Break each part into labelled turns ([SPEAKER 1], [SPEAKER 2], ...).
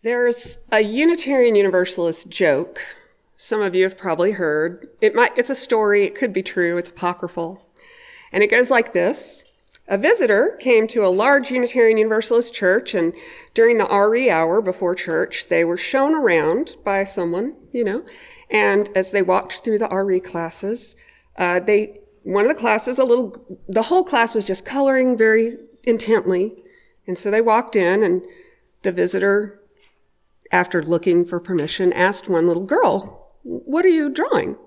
[SPEAKER 1] There's a Unitarian Universalist joke. Some of you have probably heard. It's a story. It could be true. It's apocryphal. And it goes like this. A visitor came to a large Unitarian Universalist church, and during the RE hour before church, they were shown around by someone, and as they walked through the RE classes, one of the classes, the whole class was just coloring very intently. And so they walked in, and the visitor, after looking for permission, asked one little girl, "What are you drawing?"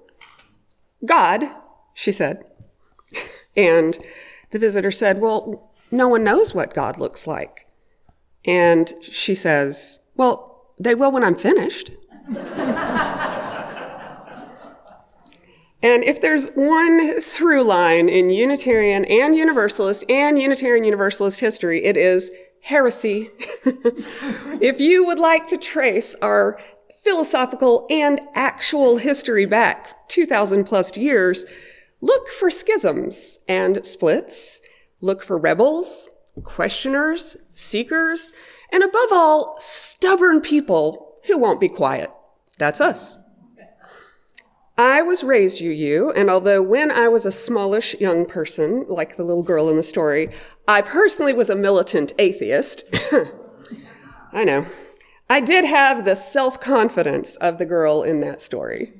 [SPEAKER 1] "God," she said. And the visitor said, "Well, no one knows what God looks like." And she says, "Well, they will when I'm finished." And if there's one through line in Unitarian and Universalist and Unitarian Universalist history, it is heresy. If you would like to trace our philosophical and actual history back 2,000 plus years, look for schisms and splits, look for rebels, questioners, seekers, and above all, stubborn people who won't be quiet. That's us. I was raised UU, and although when I was a smallish young person, like the little girl in the story, I personally was a militant atheist. I know. I did have the self-confidence of the girl in that story.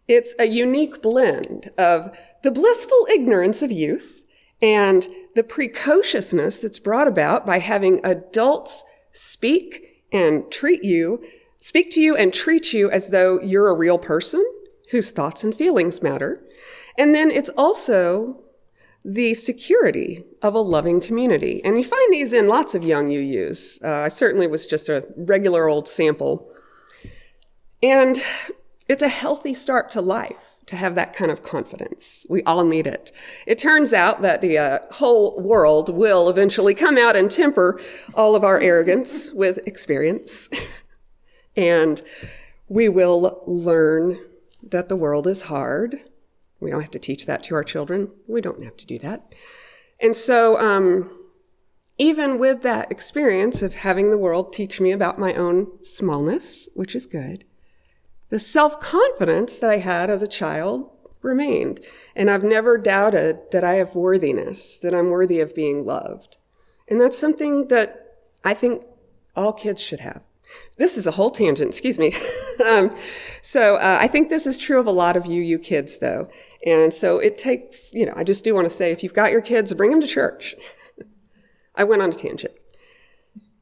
[SPEAKER 1] It's a unique blend of the blissful ignorance of youth and the precociousness that's brought about by having adults speak to you and treat you as though you're a real person whose thoughts and feelings matter. And then it's also the security of a loving community. And you find these in lots of young UUs. I certainly was just a regular old sample. And it's a healthy start to life to have that kind of confidence. We all need it. It turns out that the whole world will eventually come out and temper all of our arrogance with experience. And we will learn that the world is hard. We don't have to teach that to our children. We don't have to do that. And so even with that experience of having the world teach me about my own smallness, which is good, the self-confidence that I had as a child remained. And I've never doubted that I have worthiness, that I'm worthy of being loved. And that's something that I think all kids should have. This is a whole tangent, excuse me. So I think this is true of a lot of UU kids, though. And so it takes, I just do want to say, if you've got your kids, bring them to church. I went on a tangent.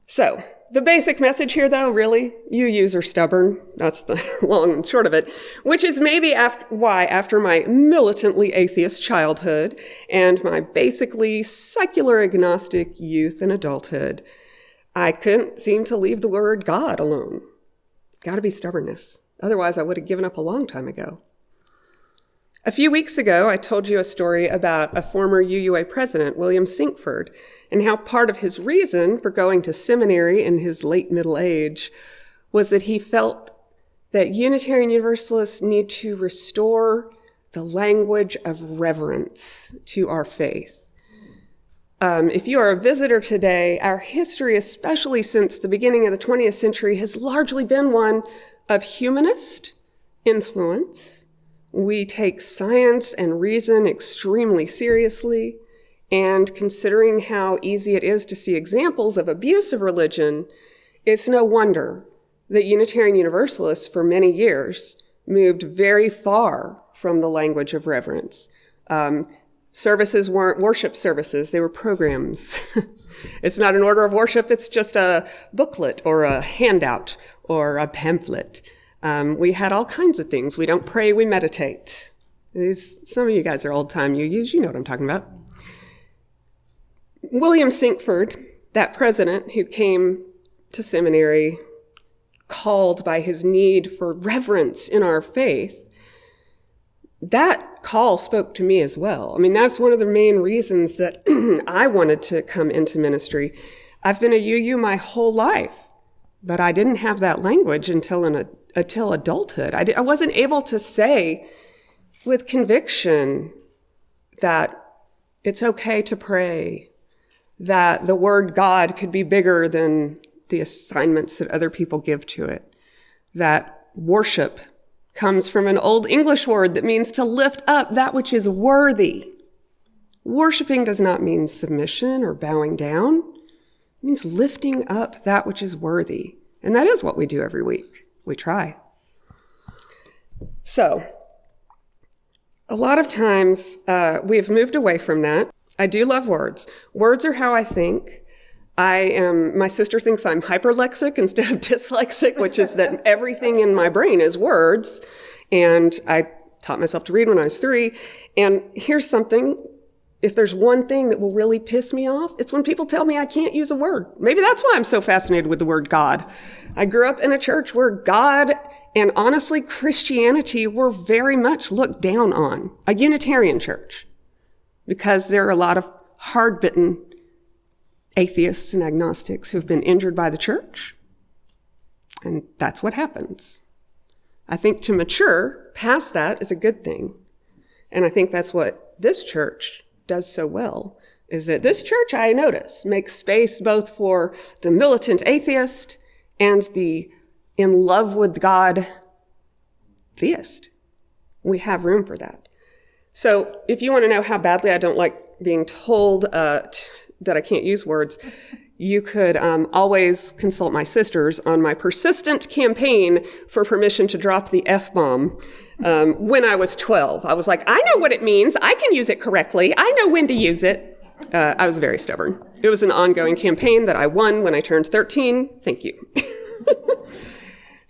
[SPEAKER 1] So the basic message here, though, really, UUs are stubborn. That's the long and short of it, which is maybe why after my militantly atheist childhood and my basically secular agnostic youth and adulthood, I couldn't seem to leave the word God alone. Got to be stubbornness. Otherwise, I would have given up a long time ago. A few weeks ago, I told you a story about a former UUA president, William Sinkford, and how part of his reason for going to seminary in his late middle age was that he felt that Unitarian Universalists need to restore the language of reverence to our faith. If you are a visitor today, our history, especially since the beginning of the 20th century, has largely been one of humanist influence. We take science and reason extremely seriously, and considering how easy it is to see examples of abuse of religion, it's no wonder that Unitarian Universalists for many years moved very far from the language of reverence. Services weren't worship services, they were programs. It's not an order of worship, it's just a booklet or a handout or a pamphlet. We had all kinds of things. We don't pray, we meditate. Some of you guys are old-time UUs, you know what I'm talking about. William Sinkford, that president who came to seminary called by his need for reverence in our faith, that call spoke to me as well. I mean, that's one of the main reasons that I wanted to come into ministry. I've been a UU my whole life, but I didn't have that language until adulthood. I wasn't able to say with conviction that it's okay to pray, that the word God could be bigger than the assignments that other people give to it. That worship comes from an Old English word that means to lift up that which is worthy. Worshiping does not mean submission or bowing down. It means lifting up that which is worthy. And that is what we do every week. We try. So, a lot of times we have moved away from that. I do love words. Words are how I think. My sister thinks I'm hyperlexic instead of dyslexic, which is that everything in my brain is words. And I taught myself to read when I was 3. And here's something. If there's one thing that will really piss me off, it's when people tell me I can't use a word. Maybe that's why I'm so fascinated with the word God. I grew up in a church where God and honestly Christianity were very much looked down on, a Unitarian church, because there are a lot of hard-bitten atheists and agnostics who've been injured by the church. And that's what happens. I think to mature past that is a good thing. And I think that's what this church does so well, is that this church, I notice, makes space both for the militant atheist and the in love with God theist. We have room for that. So if you want to know how badly I don't like being told that I can't use words, you could always consult my sisters on my persistent campaign for permission to drop the F-bomb. When I was 12, I was like, I know what it means. I can use it correctly. I know when to use it. I was very stubborn. It was an ongoing campaign that I won when I turned 13. Thank you.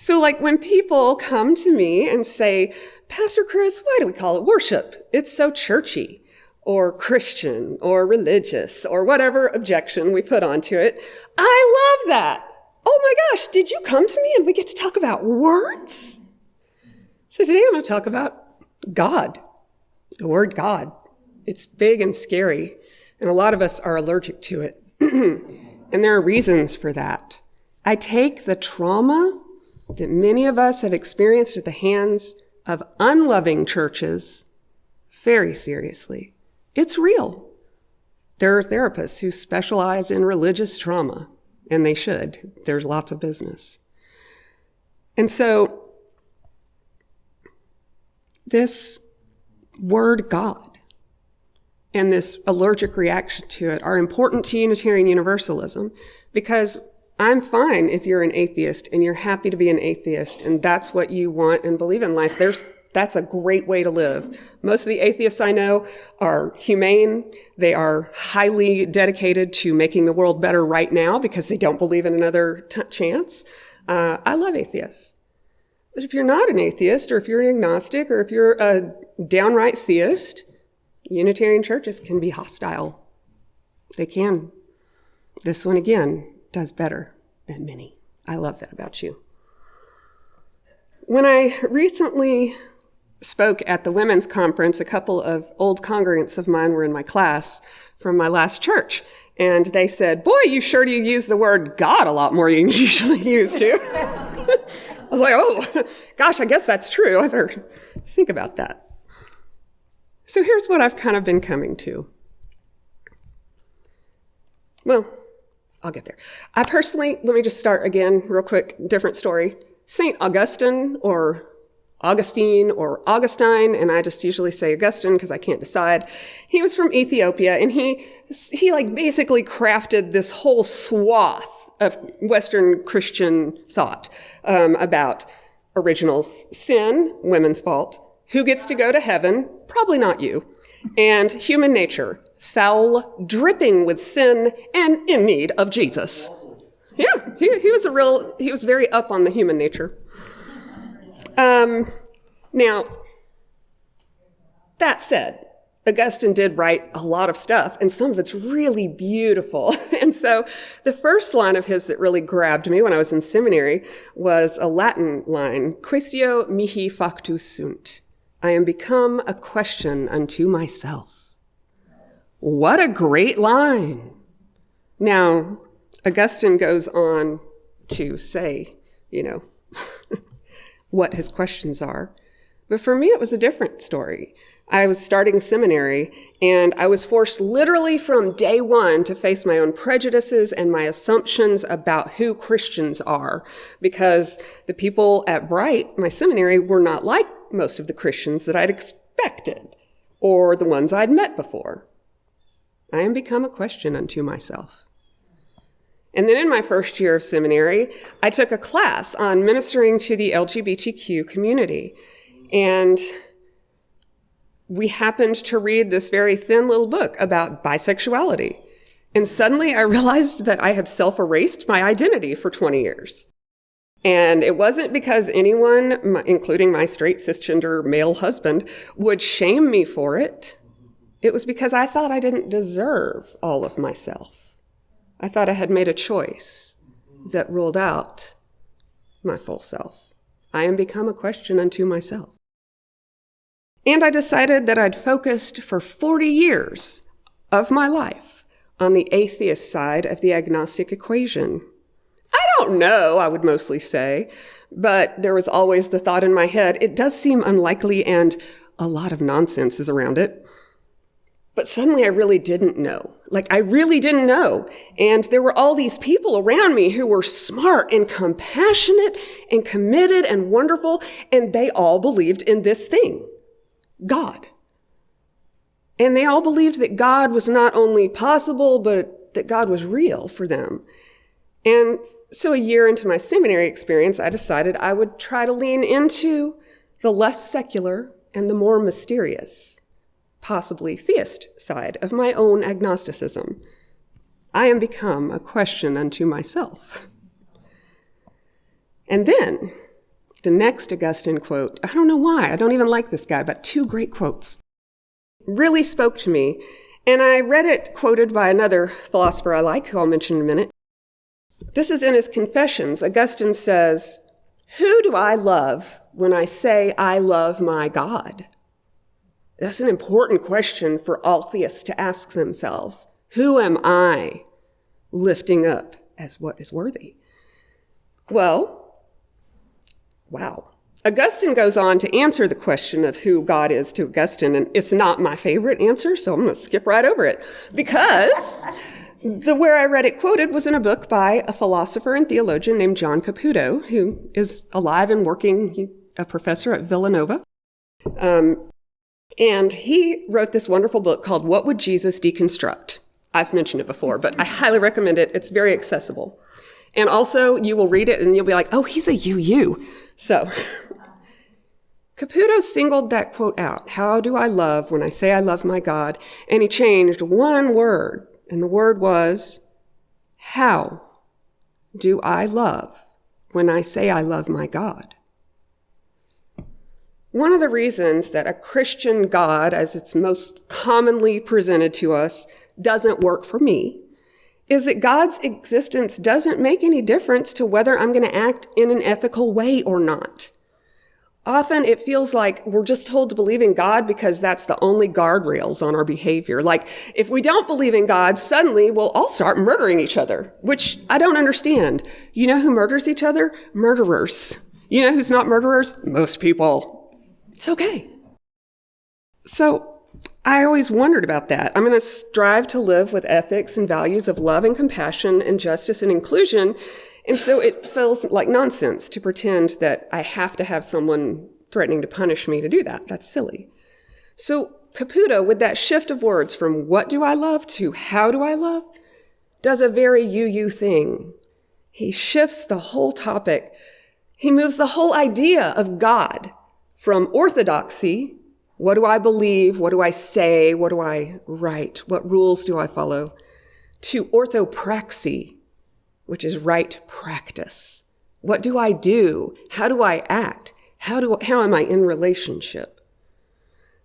[SPEAKER 1] So like when people come to me and say, Pastor Kris, why do we call it worship? It's so churchy, or Christian, or religious, or whatever objection we put onto it. I love that. Oh my gosh, did you come to me and we get to talk about words? So today I'm going to talk about God, the word God. It's big and scary, and a lot of us are allergic to it. And there are reasons for that. I take the trauma that many of us have experienced at the hands of unloving churches very seriously. It's real. There are therapists who specialize in religious trauma, and they should. There's lots of business. And so this word God and this allergic reaction to it are important to Unitarian Universalism, because I'm fine if you're an atheist and you're happy to be an atheist and that's what you want and believe in life. That's a great way to live. Most of the atheists I know are humane. They are highly dedicated to making the world better right now because they don't believe in another chance. I love atheists. But if you're not an atheist, or if you're an agnostic, or if you're a downright theist, Unitarian churches can be hostile. They can. This one, again, does better than many. I love that about you. When I recently spoke at the women's conference, a couple of old congregants of mine were in my class from my last church, and they said, boy, you sure do use the word God a lot more than you usually used to. I was like, oh, gosh, I guess that's true. I better think about that. So here's what I've kind of been coming to. Well, I'll get there. I personally, let me just start again, real quick, different story. St. Augustine or Augustine or Augustine, and I just usually say Augustine because I can't decide. He was from Ethiopia, and he like basically crafted this whole swath of Western Christian thought about original sin, women's fault, who gets to go to heaven, probably not you, and human nature, foul, dripping with sin, and in need of Jesus. Yeah, he was very up on the human nature. Now, that said, Augustine did write a lot of stuff, and some of it's really beautiful. And so the first line of his that really grabbed me when I was in seminary was a Latin line, Quaestio mihi factus sunt. I am become a question unto myself. What a great line. Now, Augustine goes on to say, what his questions are. But for me, it was a different story. I was starting seminary, and I was forced literally from day one to face my own prejudices and my assumptions about who Christians are, because the people at Bright, my seminary, were not like most of the Christians that I'd expected, or the ones I'd met before. I am become a question unto myself. And then in my first year of seminary, I took a class on ministering to the LGBTQ community, and we happened to read this very thin little book about bisexuality. And suddenly I realized that I had self-erased my identity for 20 years. And it wasn't because anyone, including my straight cisgender male husband, would shame me for it. It was because I thought I didn't deserve all of myself. I thought I had made a choice that ruled out my full self. I am become a question unto myself. And I decided that I'd focused for 40 years of my life on the atheist side of the agnostic equation. I don't know, I would mostly say, but there was always the thought in my head, it does seem unlikely and a lot of nonsense is around it. But suddenly I really didn't know. I really didn't know. And there were all these people around me who were smart and compassionate and committed and wonderful, and they all believed in this thing. God. And they all believed that God was not only possible, but that God was real for them. And so a year into my seminary experience, I decided I would try to lean into the less secular and the more mysterious, possibly theist side of my own agnosticism. I am become a question unto myself. And then the next Augustine quote, I don't know why, I don't even like this guy, but 2 great quotes, really spoke to me. And I read it quoted by another philosopher I like, who I'll mention in a minute. This is in his Confessions. Augustine says, "Who do I love when I say I love my God?" That's an important question for all theists to ask themselves. Who am I lifting up as what is worthy? Well, wow. Augustine goes on to answer the question of who God is to Augustine, and it's not my favorite answer, so I'm going to skip right over it, because where I read it quoted was in a book by a philosopher and theologian named John Caputo, who is alive and working, a professor at Villanova. And he wrote this wonderful book called What Would Jesus Deconstruct? I've mentioned it before, but I highly recommend it. It's very accessible. And also, you will read it and you'll be like, oh, he's a UU. So Caputo singled that quote out. How do I love when I say I love my God? And he changed one word, and the word was, how do I love when I say I love my God? One of the reasons that a Christian God, as it's most commonly presented to us, doesn't work for me is that God's existence doesn't make any difference to whether I'm going to act in an ethical way or not. Often it feels like we're just told to believe in God because that's the only guardrails on our behavior. Like, if we don't believe in God, suddenly we'll all start murdering each other, which I don't understand. You know who murders each other? Murderers. You know who's not murderers? Most people. It's okay. So I always wondered about that. I'm going to strive to live with ethics and values of love and compassion and justice and inclusion. And so it feels like nonsense to pretend that I have to have someone threatening to punish me to do that. That's silly. So Caputo, with that shift of words from what do I love to how do I love, does a very UU thing. He shifts the whole topic. He moves the whole idea of God from orthodoxy, what do I believe, what do I say, what do I write, what rules do I follow, to orthopraxy, which is right practice. What do I do? How do I act? How am I in relationship?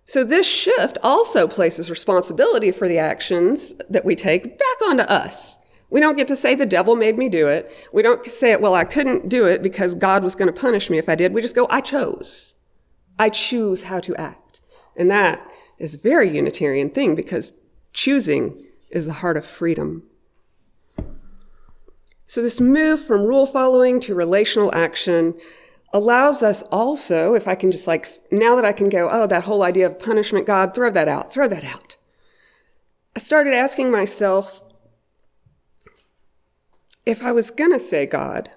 [SPEAKER 1] So this shift also places responsibility for the actions that we take back onto us. We don't get to say the devil made me do it. We don't say, well, I couldn't do it because God was going to punish me if I did. We just go, I chose. I choose how to act. And that is a very Unitarian thing because choosing is the heart of freedom. So this move from rule following to relational action allows us also, if I can just now that I can go, oh, that whole idea of punishment, God, throw that out. I started asking myself, if I was going to say God,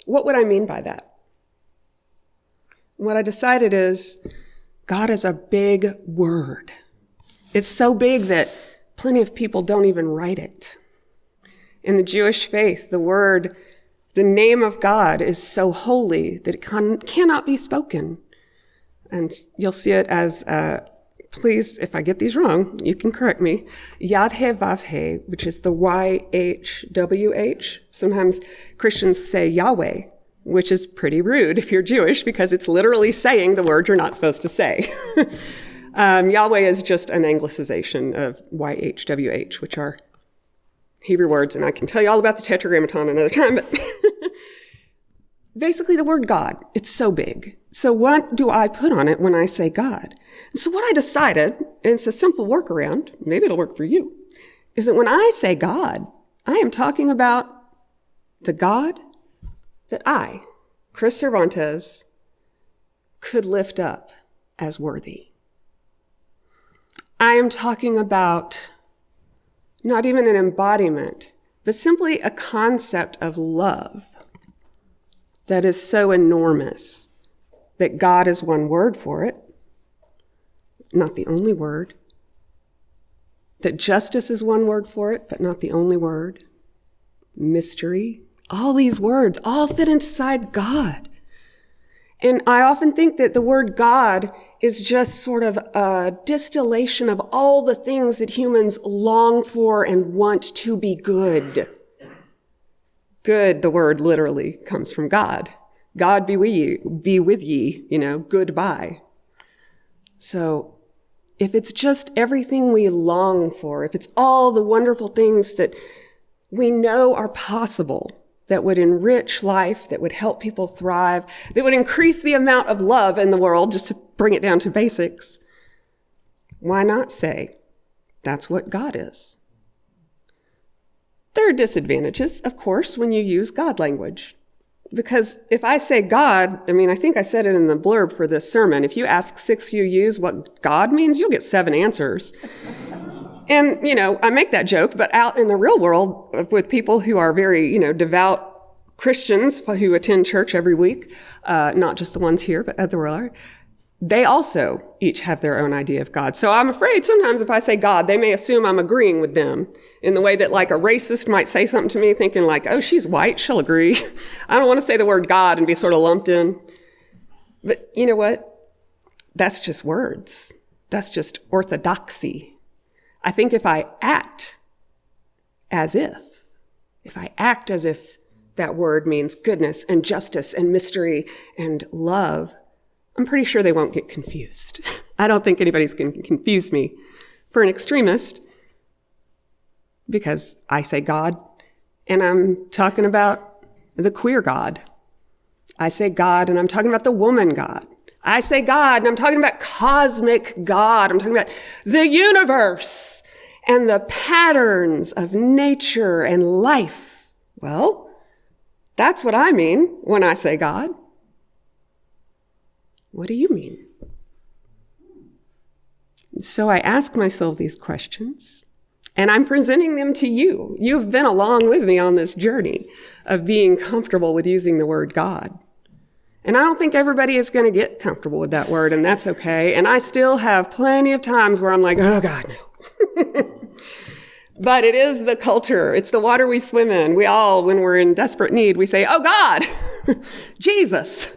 [SPEAKER 1] what would I mean by that? What I decided is, God is a big word. It's so big that plenty of people don't even write it. In the Jewish faith, the name of God is so holy that it cannot be spoken. And you'll see it as, please, if I get these wrong, you can correct me, Yad-He-Vav-He, which is the YHWH. Sometimes Christians say Yahweh, which is pretty rude if you're Jewish, because it's literally saying the word you're not supposed to say. Yahweh is just an anglicization of YHWH, which are Hebrew words, and I can tell you all about the Tetragrammaton another time, but basically the word God, it's so big. So what do I put on it when I say God? And so what I decided, and it's a simple workaround, maybe it'll work for you, is that when I say God, I am talking about the God that I, Kris Cervantes, could lift up as worthy. I am talking about not even an embodiment, but simply a concept of love that is so enormous that God is one word for it, not the only word. That justice is one word for it, but not the only word. Mystery. All these words all fit inside God. And I often think that the word God is just sort of a distillation of all the things that humans long for and want to be good. Good, the word literally comes from God. God be with ye, goodbye. So if it's just everything we long for, if it's all the wonderful things that we know are possible, that would enrich life, that would help people thrive, that would increase the amount of love in the world, just to bring it down to basics, why not say that's what God is? There are disadvantages, of course, when you use God language. Because if I say God, I think I said it in the blurb for this sermon, if you ask 6 UUs what God means, you'll get 7 answers. And, I make that joke, but out in the real world with people who are very, devout Christians who attend church every week, not just the ones here, but otherwise, they also each have their own idea of God. So I'm afraid sometimes if I say God, they may assume I'm agreeing with them in the way that a racist might say something to me thinking oh, she's white, she'll agree. I don't want to say the word God and be sort of lumped in. But you know what? That's just words. That's just orthodoxy. I think if I act as if that word means goodness and justice and mystery and love, I'm pretty sure they won't get confused. I don't think anybody's going to confuse me for an extremist because I say God and I'm talking about the queer God. I say God and I'm talking about the woman God. I say God and I'm talking about cosmic God. I'm talking about the universe and the patterns of nature and life. Well, that's what I mean when I say God. What do you mean? So I ask myself these questions, and I'm presenting them to you. You've been along with me on this journey of being comfortable with using the word God. And I don't think everybody is going to get comfortable with that word, and that's okay. And I still have plenty of times where I'm like, oh, God, no. But it is the culture. It's the water we swim in. We all, when we're in desperate need, we say, oh, God, Jesus.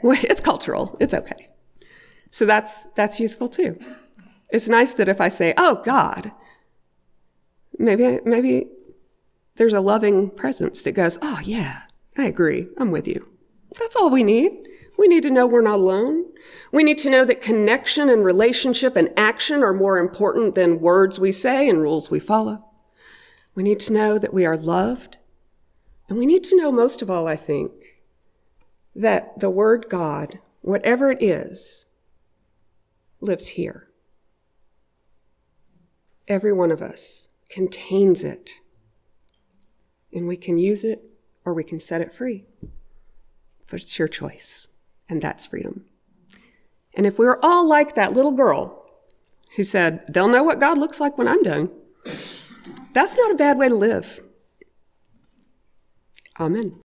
[SPEAKER 1] It's cultural. It's okay. So that's useful too. It's nice that if I say, oh, God, maybe there's a loving presence that goes, oh, yeah, I agree. I'm with you. That's all we need. We need to know we're not alone. We need to know that connection and relationship and action are more important than words we say and rules we follow. We need to know that we are loved. And we need to know most of all, I think, that the word God, whatever it is, lives here. Every one of us contains it. And we can use it or we can set it free. but it's your choice, and that's freedom. And if we're all like that little girl who said, they'll know what God looks like when I'm done, that's not a bad way to live. Amen.